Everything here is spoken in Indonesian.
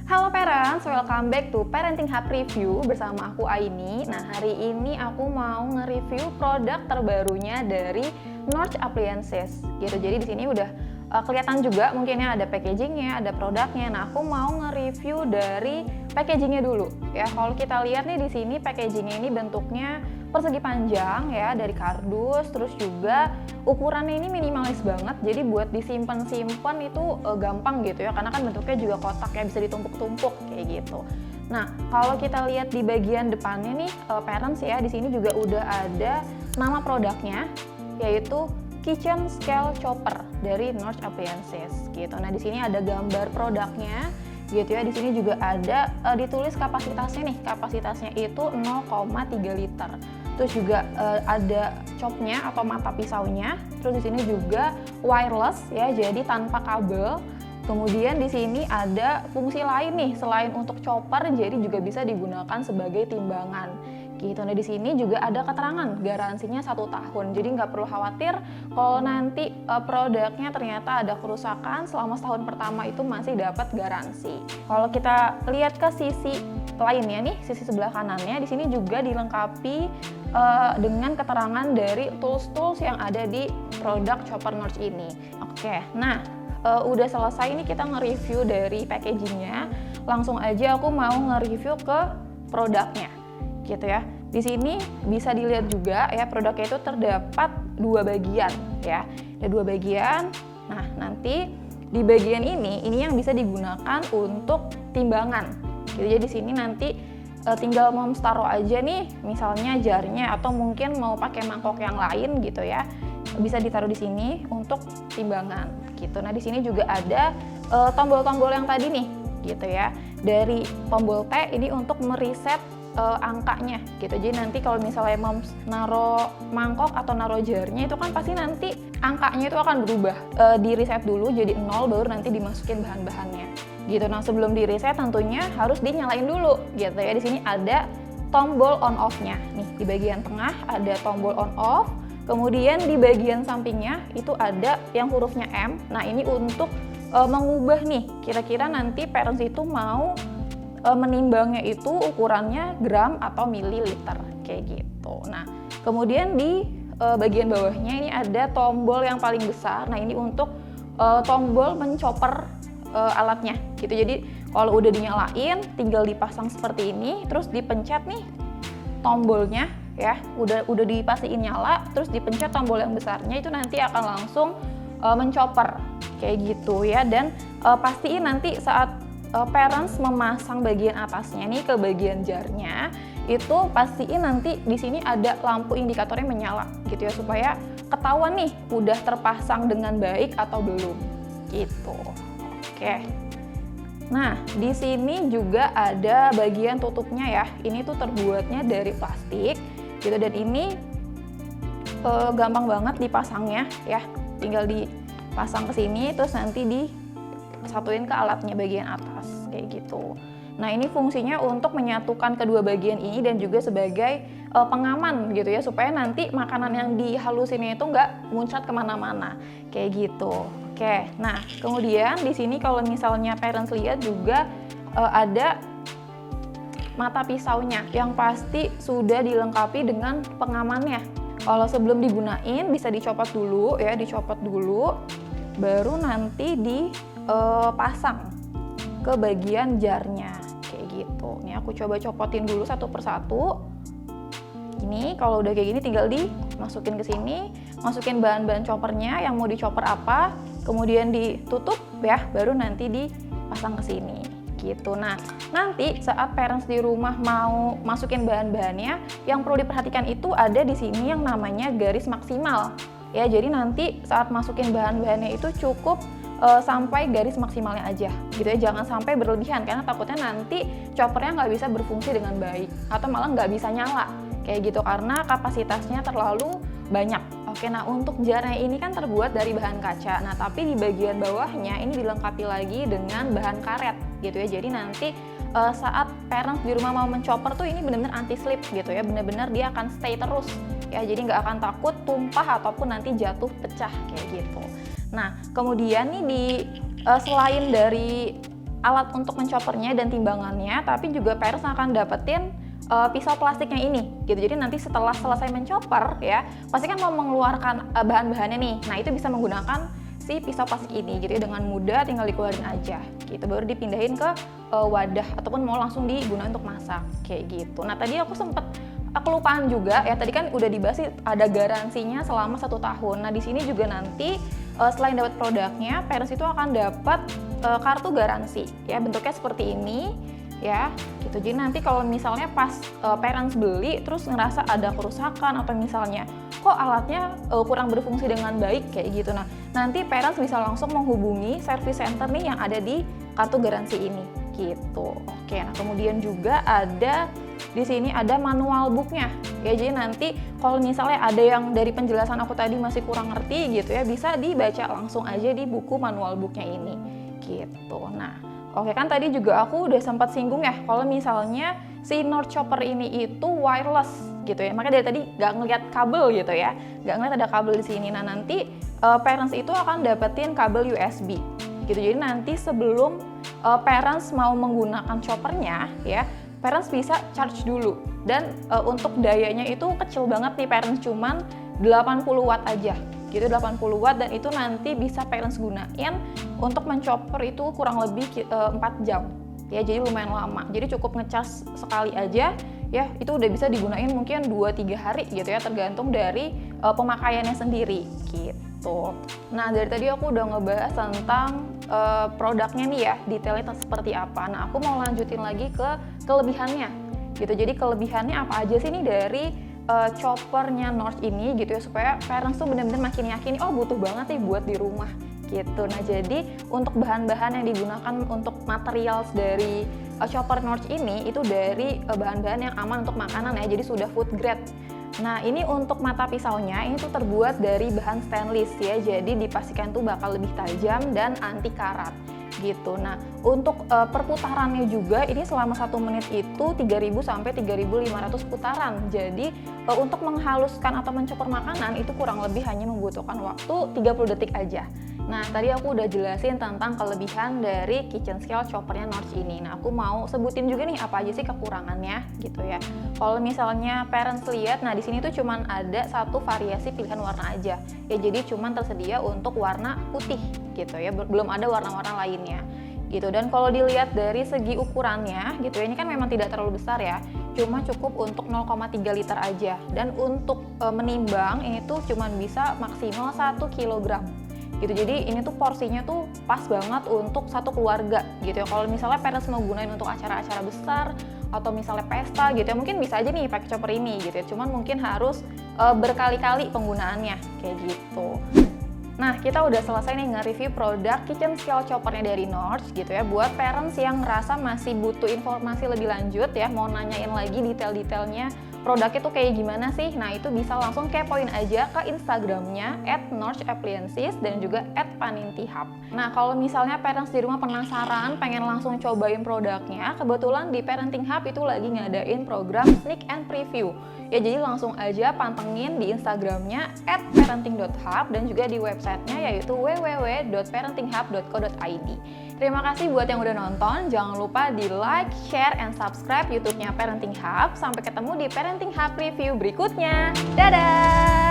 Halo parents, welcome back to Parenting Hub Review bersama aku Aini. Nah, hari ini aku mau nge-review produk terbarunya dari Norge Appliances gitu. Jadi di sini udah kelihatan juga mungkin ya ada packagingnya, ada produknya. Nah, aku mau nge-review dari packagingnya dulu ya. Kalau kita lihat nih di sini packagingnya ini bentuknya persegi panjang ya, dari kardus, terus juga ukurannya ini minimalis banget, jadi buat disimpan-simpan itu gampang gitu ya, karena kan bentuknya juga kotak ya, bisa ditumpuk-tumpuk kayak gitu. Nah, kalau kita lihat di bagian depannya nih, parents ya, di sini juga udah ada nama produknya, yaitu Kitchen Scale Chopper dari Norge Appliances gitu. Nah, di sini ada gambar produknya gitu ya. Di sini juga ada ditulis kapasitasnya nih. Kapasitasnya itu 0,3 liter. Terus juga ada chopnya atau mata pisaunya. Terus di sini juga wireless ya, jadi tanpa kabel. Kemudian di sini ada fungsi lain nih selain untuk chopper, jadi juga bisa digunakan sebagai timbangan. Gitu. Nah, di sini juga ada keterangan garansinya 1 tahun. Jadi nggak perlu khawatir kalau nanti produknya ternyata ada kerusakan, selama setahun pertama itu masih dapat garansi. Kalau kita lihat ke sisi lainnya nih, sisi sebelah kanannya, di sini juga dilengkapi dengan keterangan dari tools-tools yang ada di produk chopper Norge ini. Oke, nah udah selesai ini kita nge-review dari packagingnya. Langsung aja aku mau nge-review ke produknya. Gitu ya. Di sini bisa dilihat juga ya, produknya itu terdapat 2 bagian ya. Ada 2 bagian. Nah, nanti di bagian ini yang bisa digunakan untuk timbangan. Gitu. Jadi di sini nanti tinggal moms taruh aja nih, misalnya jarnya, atau mungkin mau pakai mangkok yang lain gitu ya. Bisa ditaruh di sini untuk timbangan gitu. Nah, di sini juga ada tombol-tombol yang tadi nih gitu ya. Dari tombol T ini untuk mereset angkanya gitu. Jadi nanti kalau misalnya moms naro mangkok atau naro jarnya itu kan pasti nanti angkanya itu akan berubah. Di reset dulu jadi 0 baru nanti dimasukin bahan-bahannya gitu. Nah, sebelum di reset tentunya harus dinyalain dulu gitu ya. Di sini ada tombol on off-nya. Nih, di bagian tengah ada tombol on off. Kemudian di bagian sampingnya itu ada yang hurufnya M. Nah, ini untuk mengubah nih kira-kira nanti parents itu mau menimbangnya itu ukurannya gram atau mililiter kayak gitu. Nah, kemudian di bagian bawahnya ini ada tombol yang paling besar. Nah, ini untuk tombol menchopper alatnya gitu. Jadi kalau udah dinyalain tinggal dipasang seperti ini, terus dipencet nih tombolnya ya. Udah dipastiin nyala, terus dipencet tombol yang besarnya itu nanti akan langsung menchopper kayak gitu ya. Dan pastiin nanti saat parents memasang bagian atasnya nih ke bagian jarnya, itu pastiin nanti di sini ada lampu indikatornya menyala gitu ya, supaya ketahuan nih udah terpasang dengan baik atau belum gitu. Oke. Nah, di sini juga ada bagian tutupnya ya. Ini tuh terbuatnya dari plastik gitu, dan ini gampang banget dipasangnya ya. Tinggal dipasang ke sini terus nanti disatuin ke alatnya bagian atas kayak gitu. Nah, ini fungsinya untuk menyatukan kedua bagian ini dan juga sebagai pengaman gitu ya, supaya nanti makanan yang dihalusinnya itu nggak muncrat kemana-mana kayak gitu. Oke, nah kemudian di sini kalau misalnya parents lihat juga ada mata pisaunya yang pasti sudah dilengkapi dengan pengamannya. Kalau sebelum digunain bisa dicopot dulu ya, dicopot dulu, baru nanti dipasang ke bagian jarnya kayak gitu. Nih aku coba copotin dulu satu persatu. Ini kalau udah kayak gini tinggal dimasukin ke sini, masukin bahan-bahan choppernya yang mau dichopper apa, kemudian ditutup ya, baru nanti dipasang ke sini gitu. Nah, nanti saat parents di rumah mau masukin bahan-bahannya, yang perlu diperhatikan itu ada di sini yang namanya garis maksimal. Ya, jadi nanti saat masukin bahan-bahannya itu cukup sampai garis maksimalnya aja gitu ya, jangan sampai berlebihan karena takutnya nanti choppernya nggak bisa berfungsi dengan baik atau malah nggak bisa nyala kayak gitu karena kapasitasnya terlalu banyak. Oke, nah untuk jarnya ini kan terbuat dari bahan kaca, nah tapi di bagian bawahnya ini dilengkapi lagi dengan bahan karet gitu ya, jadi nanti saat parents di rumah mau menchopper tuh ini benar-benar anti slip gitu ya, benar-benar dia akan stay terus ya, jadi nggak akan takut tumpah ataupun nanti jatuh pecah kayak gitu. Nah, kemudian nih selain dari alat untuk mencoppernya dan timbangannya, tapi juga parents akan dapetin pisau plastiknya ini gitu. Jadi nanti setelah selesai mencopper ya, pasti kan mau mengeluarkan bahan-bahannya nih. Nah, itu bisa menggunakan si pisau plastik ini gitu ya, dengan mudah tinggal dikeluarin aja gitu. Baru dipindahin ke wadah ataupun mau langsung digunakan untuk masak kayak gitu. Nah, tadi aku kelupaan juga ya, tadi kan udah dibahas ada garansinya selama 1 tahun. Nah, di sini juga nanti selain dapat produknya, parents itu akan dapat kartu garansi ya, bentuknya seperti ini ya gitu. Jadi nanti kalau misalnya pas parents beli terus ngerasa ada kerusakan atau misalnya kok alatnya kurang berfungsi dengan baik kayak gitu, nah nanti parents bisa langsung menghubungi service center nih yang ada di kartu garansi ini gitu. Oke, nah kemudian juga ada di sini ada manual booknya ya, jadi nanti kalau misalnya ada yang dari penjelasan aku tadi masih kurang ngerti gitu ya, bisa dibaca langsung aja di buku manual booknya ini gitu. Nah oke, kan tadi juga aku udah sempat singgung ya, kalau misalnya si North Chopper ini itu wireless gitu ya, makanya dari tadi nggak ngeliat kabel gitu ya, nggak ngeliat ada kabel di sini. Nah nanti parents itu akan dapetin kabel USB gitu, jadi nanti sebelum parents mau menggunakan choppernya ya, parents bisa charge dulu, dan untuk dayanya itu kecil banget nih parents, cuman 80 watt aja gitu, 80 watt, dan itu nanti bisa parents gunain untuk mencopper itu kurang lebih 4 jam ya, jadi lumayan lama. Jadi cukup ngecas sekali aja ya, itu udah bisa digunain mungkin 2-3 hari gitu ya, tergantung dari pemakaiannya sendiri gitu. Nah, dari tadi aku udah ngebahas tentang produknya nih ya, detailnya seperti apa. Nah, aku mau lanjutin lagi ke kelebihannya gitu. Jadi kelebihannya apa aja sih nih dari choppernya North ini gitu ya, supaya parents tuh benar-benar makin yakin oh butuh banget nih buat di rumah gitu. Nah, jadi untuk bahan-bahan yang digunakan untuk material dari chopper North ini itu dari bahan-bahan yang aman untuk makanan ya, jadi sudah food grade. Nah, ini untuk mata pisaunya ini tuh terbuat dari bahan stainless ya, jadi dipastikan tuh bakal lebih tajam dan anti karat gitu. Nah, untuk perputarannya juga ini selama 1 menit itu 3.000 sampai 3.500 putaran. Jadi untuk menghaluskan atau mencopper makanan itu kurang lebih hanya membutuhkan waktu 30 detik aja. Nah, tadi aku udah jelasin tentang kelebihan dari kitchen scale choppernya North ini. Nah, aku mau sebutin juga nih apa aja sih kekurangannya gitu ya. Kalau misalnya parents lihat, nah di sini tuh cuman ada 1 variasi pilihan warna aja. Ya, jadi cuman tersedia untuk warna putih gitu ya, belum ada warna-warna lainnya gitu. Dan kalau dilihat dari segi ukurannya gitu ya, ini kan memang tidak terlalu besar ya, cuma cukup untuk 0,3 liter aja. Dan untuk menimbang ini tuh cuman bisa maksimal 1 kilogram gitu. Jadi ini tuh porsinya tuh pas banget untuk satu keluarga gitu ya. Kalau misalnya parents mau gunain untuk acara-acara besar atau misalnya pesta gitu ya, mungkin bisa aja nih pakai chopper ini gitu ya, cuman mungkin harus berkali-kali penggunaannya kayak gitu. Nah, kita udah selesai nih nge-review produk kitchen scale choppernya dari North gitu ya. Buat parents yang ngerasa masih butuh informasi lebih lanjut ya, mau nanyain lagi detail-detailnya produk itu kayak gimana sih, nah itu bisa langsung kepoin aja ke Instagramnya @northappliances dan juga @panintihub. Nah, kalau misalnya parents di rumah penasaran pengen langsung cobain produknya, kebetulan di Parenting Hub itu lagi ngadain program sneak and preview ya, jadi langsung aja pantengin di Instagramnya @parenting.hub dan juga di websitenya yaitu www.parentinghub.co.id. Terima kasih buat yang udah nonton, jangan lupa di like, share, and subscribe YouTube-nya Parenting Hub. Sampai ketemu di Parenting Hub review berikutnya. Dadah!